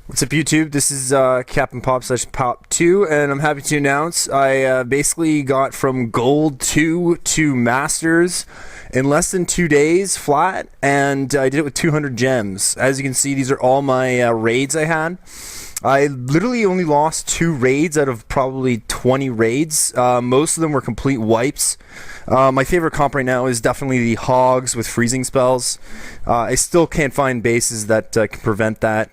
What's up, YouTube? This is Captain Pop / Pop 2, and I'm happy to announce I basically got from Gold 2 to Masters in less than 2 days flat, and I did it with 200 gems. As you can see, these are all my raids I had. I literally only lost 2 raids out of probably 20 raids. Most of them were complete wipes. My favorite comp right now is definitely the Hogs with freezing spells. I still can't find bases that can prevent that.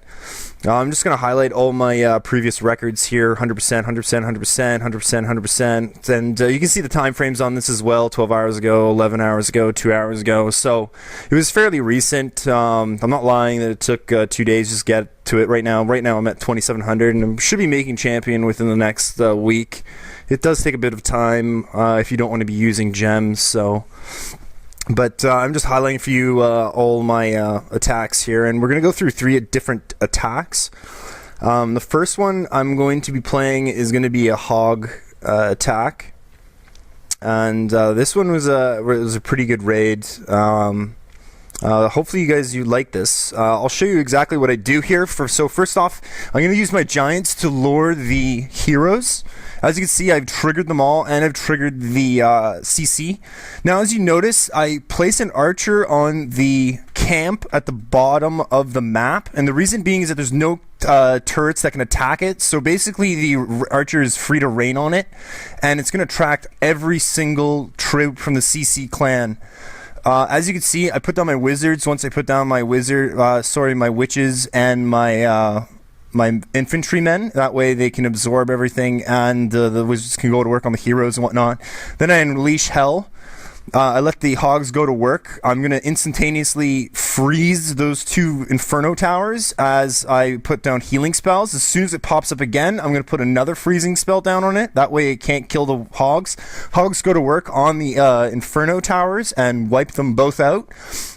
I'm just going to highlight all my previous records here, 100%, 100%, 100%, 100%, 100%, and you can see the time frames on this as well, 12 hours ago, 11 hours ago, 2 hours ago, so it was fairly recent. I'm not lying that it took 2 days just to get to it right now. Right now I'm at 2,700, and I should be making champion within the next week. It does take a bit of time if you don't want to be using gems, so... But I'm just highlighting for you all my attacks here, and we're going to go through 3 different attacks. The first one I'm going to be playing is going to be a Hog attack, and this one was a pretty good raid. Hopefully you like this. I'll show you exactly what I do here. So first off, I'm going to use my giants to lure the heroes. As you can see, I've triggered them all, and I've triggered the CC. Now, as you notice, I place an archer on the camp at the bottom of the map, and the reason being is that there's no turrets that can attack it. So basically, the archer is free to rain on it, and it's going to attract every single troop from the CC clan. As you can see, I put down my wizards. Once I put down my my witches and my infantrymen, that way they can absorb everything, and the wizards can go to work on the heroes and whatnot. Then I unleash hell. I let the Hogs go to work. I'm going to instantaneously freeze those 2 Inferno towers as I put down healing spells. As soon as it pops up again, I'm going to put another freezing spell down on it. That way it can't kill the Hogs. Hogs go to work on the Inferno towers and wipe them both out.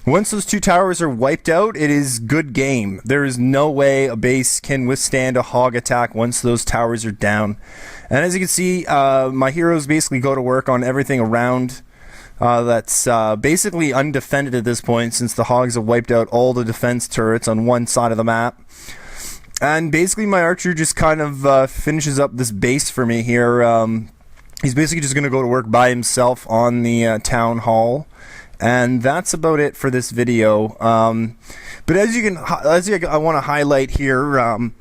Once those 2 towers are wiped out, it is good game. There is no way a base can withstand a Hog attack once those towers are down. And as you can see, my heroes basically go to work on everything around. That's basically undefended at this point, since the Hogs have wiped out all the defense turrets on one side of the map. And basically my archer just kind of finishes up this base for me here. He's basically just going to go to work by himself on the town hall. And that's about it for this video. But I want to highlight here,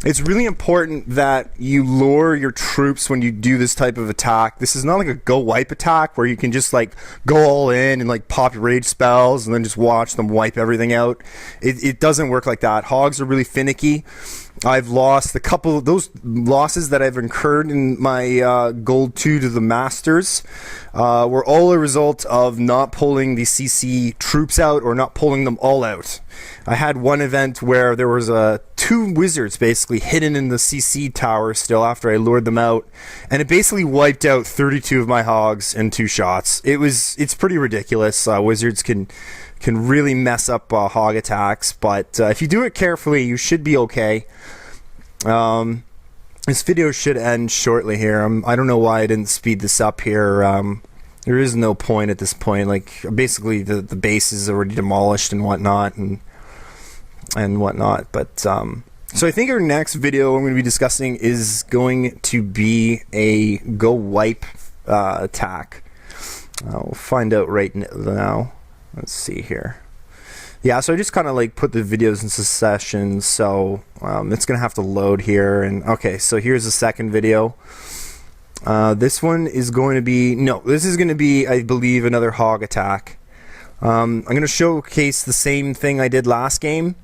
it's really important that you lure your troops when you do this type of attack. This is not like a go wipe attack where you can just like go all in and like pop your rage spells and then just watch them wipe everything out. It doesn't work like that. Hogs are really finicky. I've lost a couple of those losses that I've incurred in my Gold 2 to the Masters were all a result of not pulling the CC troops out or not pulling them all out. I had one event where there was 2 wizards basically hidden in the CC tower still after I lured them out, and it basically wiped out 32 of my Hogs in 2 shots. It's pretty ridiculous. Wizards can really mess up Hog attacks, but if you do it carefully, you should be okay. This video should end shortly here. I don't know why I didn't speed this up here. There is no point at this point. Like, basically the base is already demolished and whatnot, and whatnot. But so I think our next video I'm going to be discussing is going to be a go wipe attack. We'll find out right now. Let's see here. Yeah, so I just kind of like put the videos into sessions, so it's gonna have to load here. And okay, so here's the second video. This one is going to be this is going to be, I believe, another Hog attack. I'm going to showcase the same thing I did last game.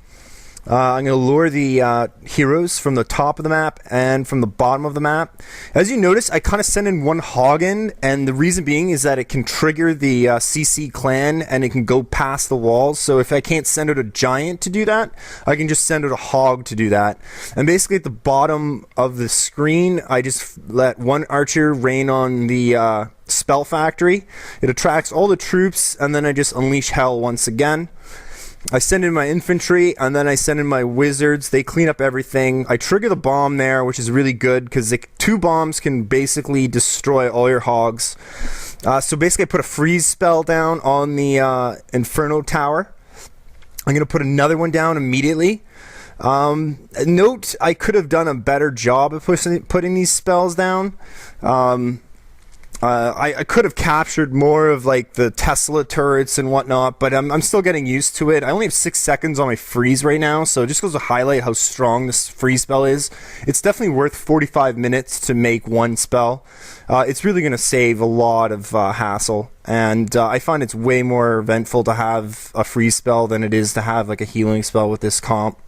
I'm going to lure the heroes from the top of the map and from the bottom of the map. As you notice, I kind of send in one Hog in, and the reason being is that it can trigger the CC clan and it can go past the walls. So if I can't send out a giant to do that, I can just send out a Hog to do that. And basically at the bottom of the screen, I just let one archer rain on the spell factory. It attracts all the troops, and then I just unleash hell once again. I send in my infantry, and then I send in my wizards. They clean up everything. I trigger the bomb there, which is really good because 2 bombs can basically destroy all your Hogs. So basically I put a freeze spell down on the Inferno tower. I'm going to put another one down immediately. Note, I could have done a better job of putting these spells down. I could have captured more of like the Tesla turrets and whatnot, but I'm still getting used to it. I only have 6 seconds on my freeze right now, so it just goes to highlight how strong this freeze spell is. It's definitely worth 45 minutes to make one spell. It's really going to save a lot of hassle, and I find it's way more eventful to have a freeze spell than it is to have like a healing spell with this comp.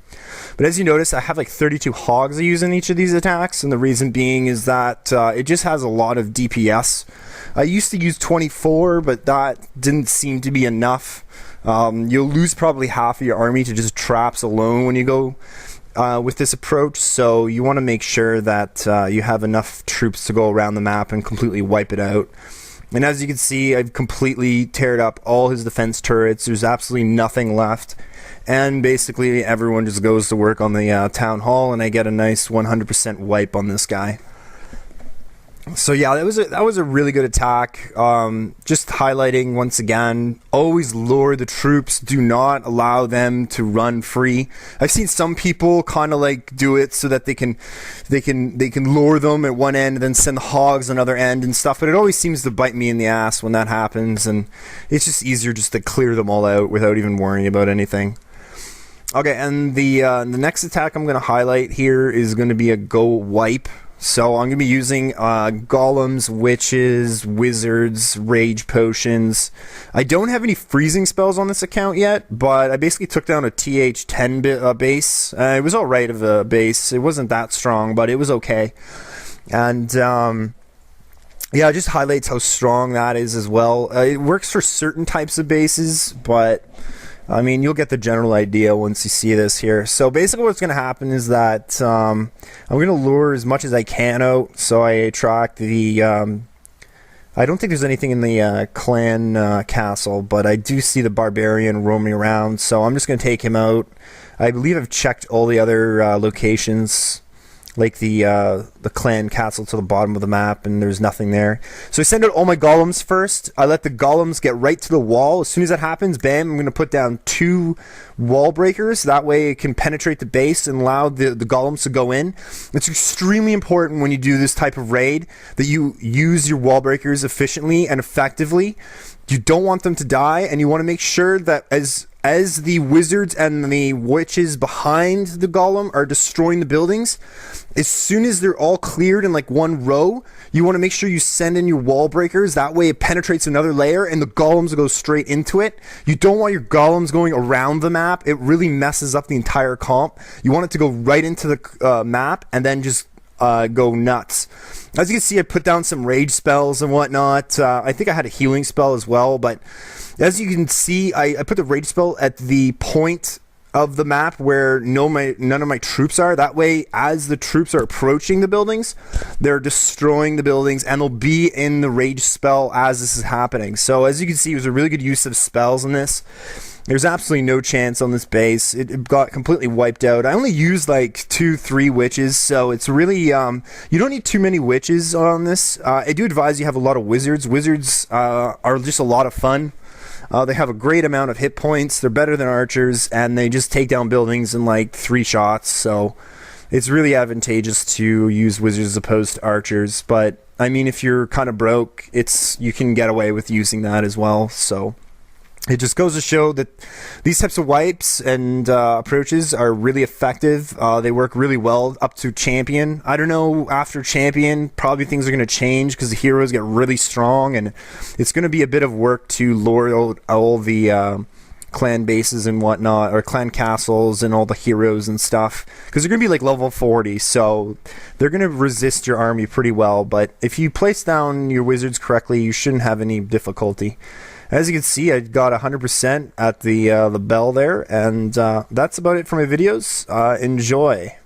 But as you notice, I have like 32 hogs I use in each of these attacks, and the reason being is that it just has a lot of DPS. I used to use 24, but that didn't seem to be enough. You'll lose probably half of your army to just traps alone when you go with this approach, so you want to make sure that you have enough troops to go around the map and completely wipe it out. And as you can see, I've completely teared up all his defense turrets. There's absolutely nothing left. And basically everyone just goes to work on the town hall, and I get a nice 100% wipe on this guy. So yeah, that was a really good attack. Just highlighting once again, always lure the troops. Do not allow them to run free. I've seen some people kind of like do it so that they can lure them at one end and then send the hogs on the other end and stuff. But it always seems to bite me in the ass when that happens, and it's just easier just to clear them all out without even worrying about anything. Okay, and the next attack I'm going to highlight here is going to be a go wipe. So I'm going to be using golems, witches, wizards, rage potions. I don't have any freezing spells on this account yet, but I basically took down a TH10 base. It was alright of a base. It wasn't that strong, but it was okay. And yeah, it just highlights how strong that is as well. It works for certain types of bases, but I mean, you'll get the general idea once you see this here. So basically what's going to happen is that I'm going to lure as much as I can out. So I attract the... I don't think there's anything in the clan castle, but I do see the barbarian roaming around. So I'm just going to take him out. I believe I've checked all the other locations, like the clan castle to the bottom of the map, and there's nothing there. So I send out all my golems first. I let the golems get right to the wall. As soon as that happens, bam, I'm going to put down 2 wall breakers. That way it can penetrate the base and allow the golems to go in. It's extremely important when you do this type of raid that you use your wall breakers efficiently and effectively. You don't want them to die, and you want to make sure that as the wizards and the witches behind the golem are destroying the buildings, as soon as they're all cleared in like one row, you want to make sure you send in your wall breakers. That way it penetrates another layer and the golems go straight into it. You don't want your golems going around the map. It really messes up the entire comp. You want it to go right into the map and then just go nuts. As you can see, I put down some rage spells and whatnot. I think I had a healing spell as well, but as you can see, I put the rage spell at the point of the map where none of my troops are. That way, as the troops are approaching the buildings, they're destroying the buildings, and they'll be in the rage spell as this is happening. So as you can see, it was a really good use of spells in this. There's absolutely no chance on this base. It got completely wiped out. I only used like 2-3 witches, so it's really you don't need too many witches on this. I do advise you have a lot of wizards. Wizards are just a lot of fun. They have a great amount of hit points. They're better than archers, and they just take down buildings in like 3 shots. So it's really advantageous to use wizards as opposed to archers. But I mean, if you're kind of broke, you can get away with using that as well. So it just goes to show that these types of wipes and approaches are really effective. They work really well up to champion. I don't know, after champion, probably things are going to change because the heroes get really strong, and it's going to be a bit of work to lure all the clan bases and whatnot, or clan castles and all the heroes and stuff, because they're going to be like level 40, so they're going to resist your army pretty well. But if you place down your wizards correctly, you shouldn't have any difficulty. As you can see, I got 100% at the bell there, and that's about it for my videos. Enjoy.